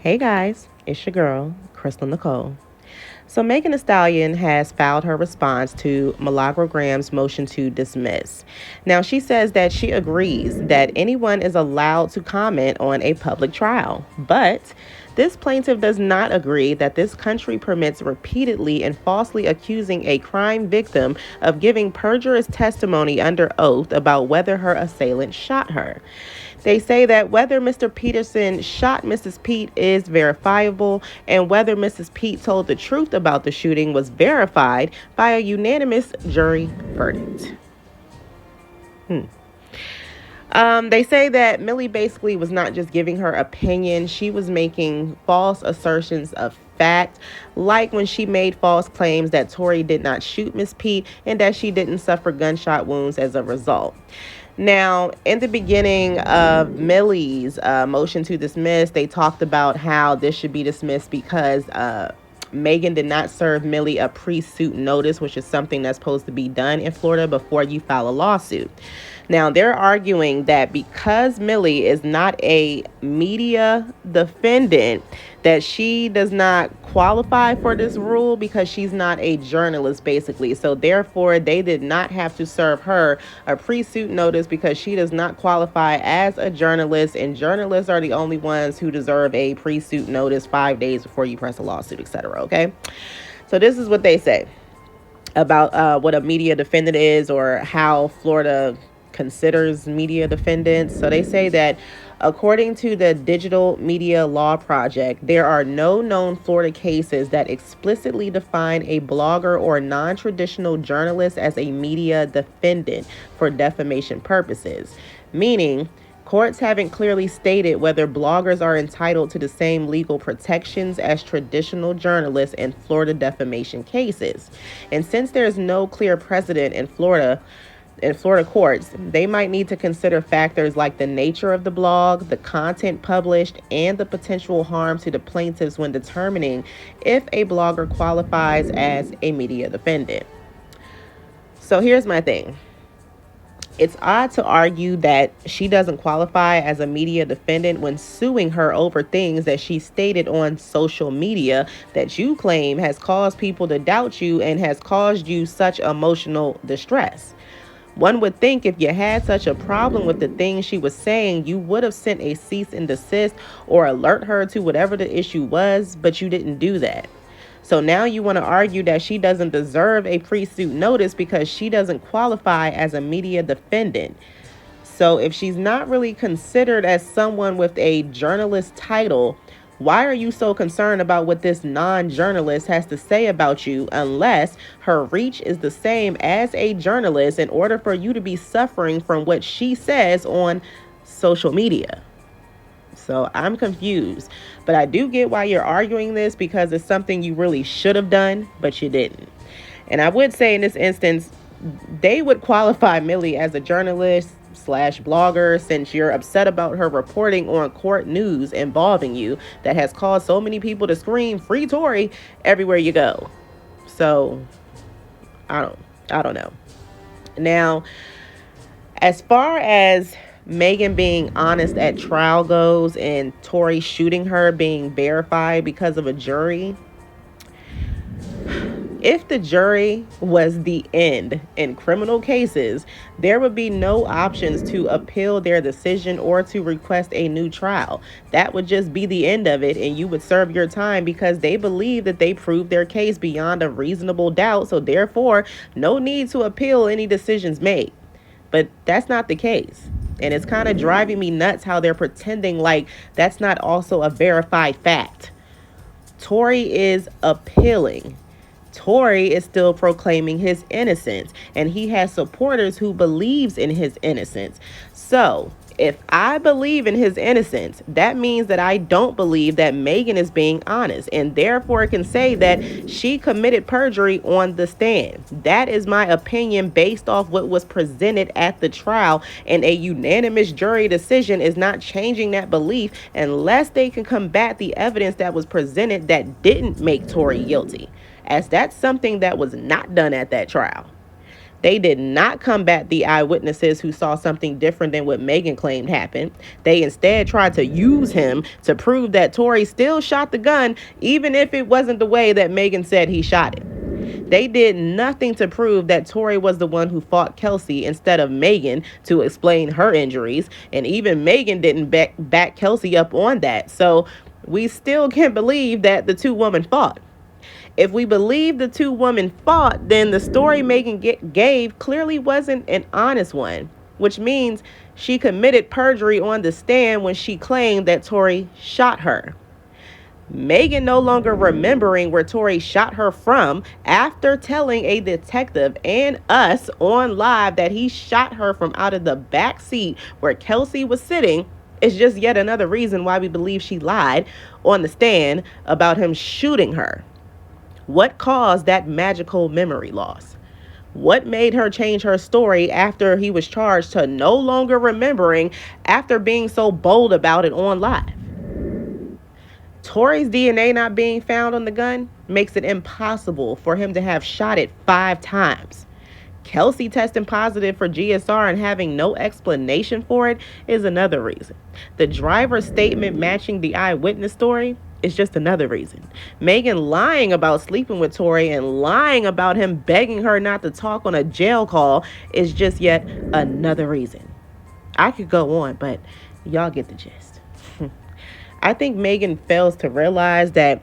Hey guys, it's your girl, Crystal Nicole. So Megan Thee Stallion has filed her response to Milagro Graham's motion to dismiss. Now she says that she agrees that anyone is allowed to comment on a public trial, but this plaintiff does not agree that this country permits repeatedly and falsely accusing a crime victim of giving perjurious testimony under oath about whether her assailant shot her. They say that whether Mr. Peterson shot Mrs. Pete is verifiable, and whether Mrs. Pete told the truth about the shooting was verified by a unanimous jury verdict. They say that Millie basically was not just giving her opinion, she was making false assertions of fact, like when she made false claims that Tory did not shoot Miss Pete and that she didn't suffer gunshot wounds as a result. Now, in the beginning of Millie's motion to dismiss, they talked about how this should be dismissed because Megan did not serve Millie a pre-suit notice, which is something that's supposed to be done in Florida before you file a lawsuit. Now, they're arguing that because Millie is not a media defendant, that she does not qualify for this rule because she's not a journalist, basically. So therefore, they did not have to serve her a pre-suit notice because she does not qualify as a journalist, and journalists are the only ones who deserve a pre-suit notice 5 days before you press a lawsuit, etc. Okay? So this is what they say about what a media defendant is, or how Florida considers media defendants. So they say that according to the Digital Media Law Project, there are no known Florida cases that explicitly define a blogger or non-traditional journalist as a media defendant for defamation purposes, meaning courts haven't clearly stated whether bloggers are entitled to the same legal protections as traditional journalists in Florida defamation cases. And since there's no clear precedent in Florida courts, they might need to consider factors like the nature of the blog, the content published, and the potential harm to the plaintiffs when determining if a blogger qualifies as a media defendant. So here's my thing. It's odd to argue that she doesn't qualify as a media defendant when suing her over things that she stated on social media that you claim has caused people to doubt you and has caused you such emotional distress. One would think if you had such a problem with the things she was saying, you would have sent a cease and desist or alert her to whatever the issue was, but you didn't do that. So now you want to argue that she doesn't deserve a pre-suit notice because she doesn't qualify as a media defendant. So if she's not really considered as someone with a journalist title, why are you so concerned about what this non-journalist has to say about you unless her reach is the same as a journalist in order for you to be suffering from what she says on social media? So I'm confused, but I do get why you're arguing this because it's something you really should have done, but you didn't. And I would say in this instance, they would qualify Millie as a journalist / blogger since you're upset about her reporting on court news involving you that has caused so many people to scream "Free Tory" everywhere you go. So I don't know. Now, as far as Megan being honest at trial goes and Tory shooting her being verified because of a jury, if the jury was the end in criminal cases, there would be no options to appeal their decision or to request a new trial. That would just be the end of it, and you would serve your time because they believe that they proved their case beyond a reasonable doubt, so therefore, no need to appeal any decisions made. But that's not the case. And it's kind of driving me nuts how they're pretending like that's not also a verified fact. Tory is appealing. Tory is still proclaiming his innocence, and he has supporters who believes in his innocence. So if I believe in his innocence, that means that I don't believe that Megan is being honest, and therefore can say that she committed perjury on the stand. That is my opinion based off what was presented at the trial, and a unanimous jury decision is not changing that belief unless they can combat the evidence that was presented that didn't make Tory guilty, as that's something that was not done at that trial. They did not combat the eyewitnesses who saw something different than what Megan claimed happened. They instead tried to use him to prove that Tory still shot the gun, even if it wasn't the way that Megan said he shot it. They did nothing to prove that Tory was the one who fought Kelsey instead of Megan to explain her injuries. And even Megan didn't back Kelsey up on that. So we still can't believe that the two women fought. If we believe the two women fought, then the story Megan gave clearly wasn't an honest one, which means she committed perjury on the stand when she claimed that Tory shot her. Megan no longer remembering where Tory shot her from after telling a detective and us on live that he shot her from out of the back seat where Kelsey was sitting is just yet another reason why we believe she lied on the stand about him shooting her. What caused that magical memory loss? What made her change her story after he was charged to no longer remembering after being so bold about it on live? Tory's DNA not being found on the gun makes it impossible for him to have shot it 5 times. Kelsey testing positive for GSR and having no explanation for it is another reason. The driver's statement matching the eyewitness story is just another reason. Megan lying about sleeping with Tory and lying about him begging her not to talk on a jail call is just yet another reason. I could go on, but y'all get the gist. I think Megan fails to realize that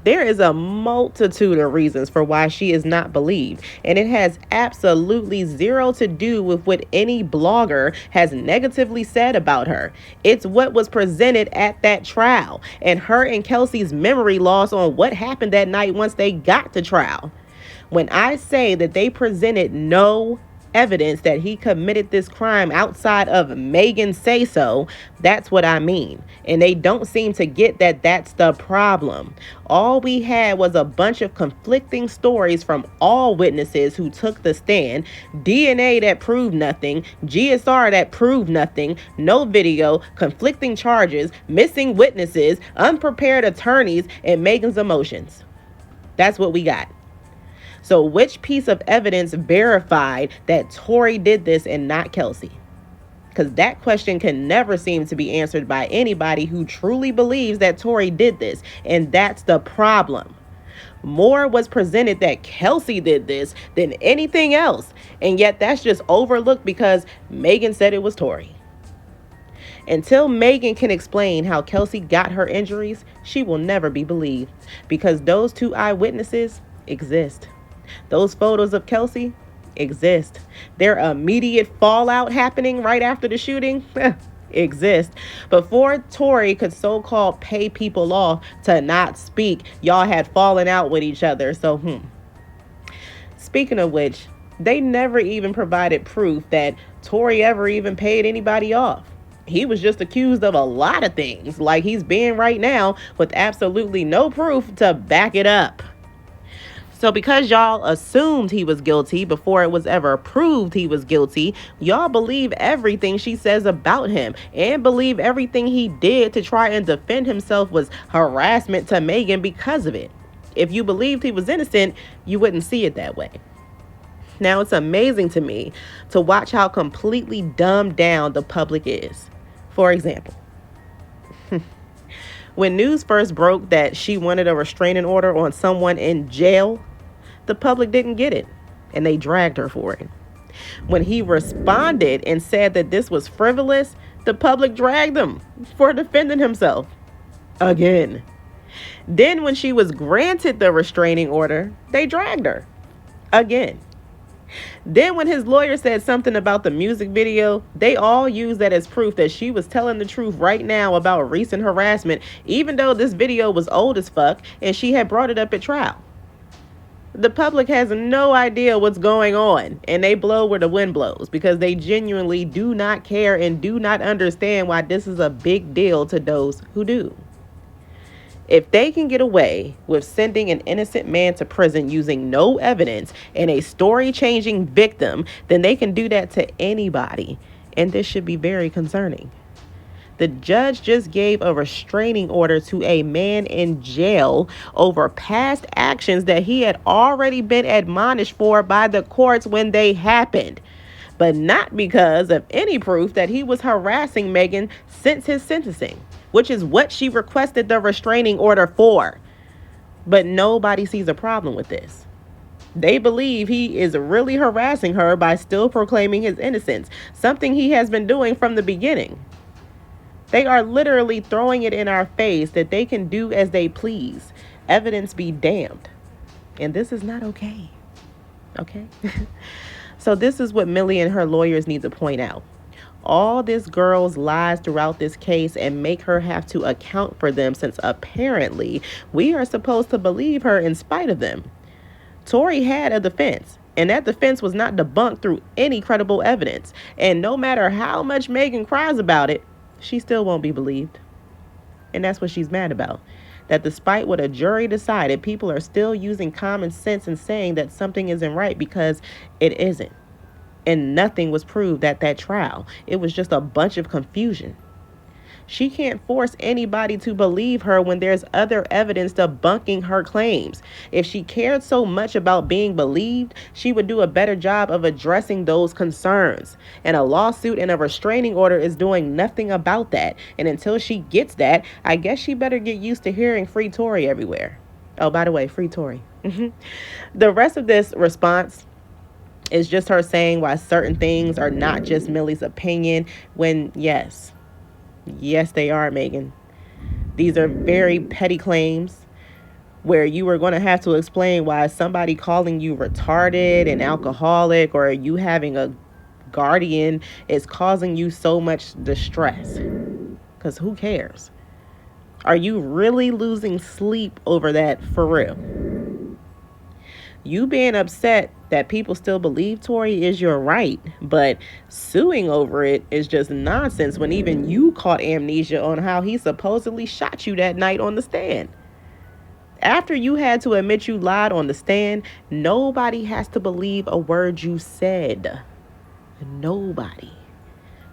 there is a multitude of reasons for why she is not believed, and it has absolutely zero to do with what any blogger has negatively said about her. It's what was presented at that trial, and her and Kelsey's memory loss on what happened that night once they got to trial. When I say that they presented no evidence that he committed this crime outside of Megan say so, that's what I mean. And they don't seem to get that that's the problem. All we had was a bunch of conflicting stories from all witnesses who took the stand, DNA that proved nothing, GSR that proved nothing, no video, conflicting charges, missing witnesses, unprepared attorneys, and Megan's emotions. That's what we got. So which piece of evidence verified that Tory did this and not Kelsey? Because that question can never seem to be answered by anybody who truly believes that Tory did this. And that's the problem. More was presented that Kelsey did this than anything else. And yet that's just overlooked because Megan said it was Tory. Until Megan can explain how Kelsey got her injuries, she will never be believed because those two eyewitnesses exist. Those photos of Kelsey exist. Their immediate fallout happening right after the shooting exist. Before Tory could so-called pay people off to not speak, y'all had fallen out with each other. So, Speaking of which, they never even provided proof that Tory ever even paid anybody off. He was just accused of a lot of things, like he's being right now, with absolutely no proof to back it up. So because y'all assumed he was guilty before it was ever proved he was guilty, y'all believe everything she says about him and believe everything he did to try and defend himself was harassment to Megan because of it. If you believed he was innocent, you wouldn't see it that way. Now, it's amazing to me to watch how completely dumbed down the public is. For example, when news first broke that she wanted a restraining order on someone in jail, the public didn't get it, and they dragged her for it. When he responded and said that this was frivolous, the public dragged him for defending himself again. Then when she was granted the restraining order, they dragged her again. Then when his lawyer said something about the music video, they all used that as proof that she was telling the truth right now about recent harassment, even though this video was old as fuck and she had brought it up at trial. The public has no idea what's going on, and they blow where the wind blows because they genuinely do not care and do not understand why this is a big deal to those who do. If they can get away with sending an innocent man to prison using no evidence and a story-changing victim, then they can do that to anybody, and this should be very concerning. The judge just gave a restraining order to a man in jail over past actions that he had already been admonished for by the courts when they happened, but not because of any proof that he was harassing Megan since his sentencing, which is what she requested the restraining order for. But nobody sees a problem with this. They believe he is really harassing her by still proclaiming his innocence, something he has been doing from the beginning. They are literally throwing it in our face that they can do as they please. Evidence be damned. And this is not okay. Okay? So this is what Millie and her lawyers need to point out. All this girl's lies throughout this case and make her have to account for them, since apparently we are supposed to believe her in spite of them. Tory had a defense, and that defense was not debunked through any credible evidence. And no matter how much Megan cries about it, she still won't be believed. And that's what she's mad about. That despite what a jury decided, people are still using common sense and saying that something isn't right because it isn't. And nothing was proved at that trial. It was just a bunch of confusion. She can't force anybody to believe her when there's other evidence debunking her claims. If she cared so much about being believed, she would do a better job of addressing those concerns. And a lawsuit and a restraining order is doing nothing about that. And until she gets that, I guess she better get used to hearing free Tory everywhere. Oh, by the way, free Tory. The rest of this response is just her saying why certain things are not just Millie's opinion, when yes, they are, Megan. These are very petty claims where you are going to have to explain why somebody calling you retarded and alcoholic, or you having a guardian, is causing you so much distress. Because who cares? Are you really losing sleep over that for real? You being upset that people still believe Tory is your right, but suing over it is just nonsense when even you caught amnesia on how he supposedly shot you that night on the stand. After you had to admit you lied on the stand, nobody has to believe a word you said. Nobody.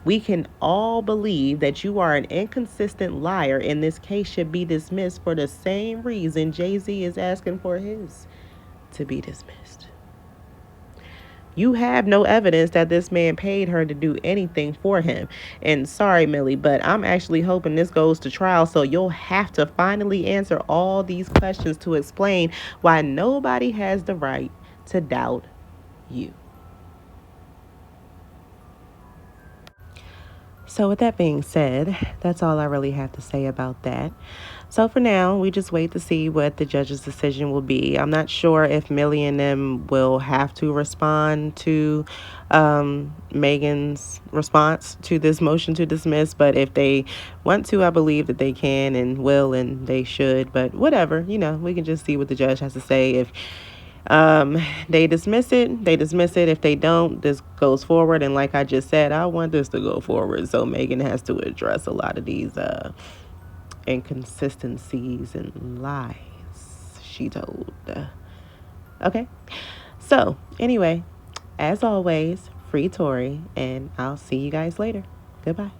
We can all believe that you are an inconsistent liar, and this case should be dismissed for the same reason Jay-Z is asking for his to be dismissed. You have no evidence that this man paid her to do anything for him. And sorry, Millie, but I'm actually hoping this goes to trial, so you'll have to finally answer all these questions to explain why nobody has the right to doubt you. So with that being said, that's all I really have to say about that. So for now, we just wait to see what the judge's decision will be. I'm not sure if Millie and them will have to respond to Megan's response to this motion to dismiss, but if they want to, I believe that they can and will, and they should. But whatever, we can just see what the judge has to say. If they dismiss it, they dismiss it. If they don't, this goes forward. And like I just said, I want this to go forward, so Megan has to address a lot of these inconsistencies and lies she told. Okay, so anyway, as always, free Tory, and I'll see you guys later. Goodbye.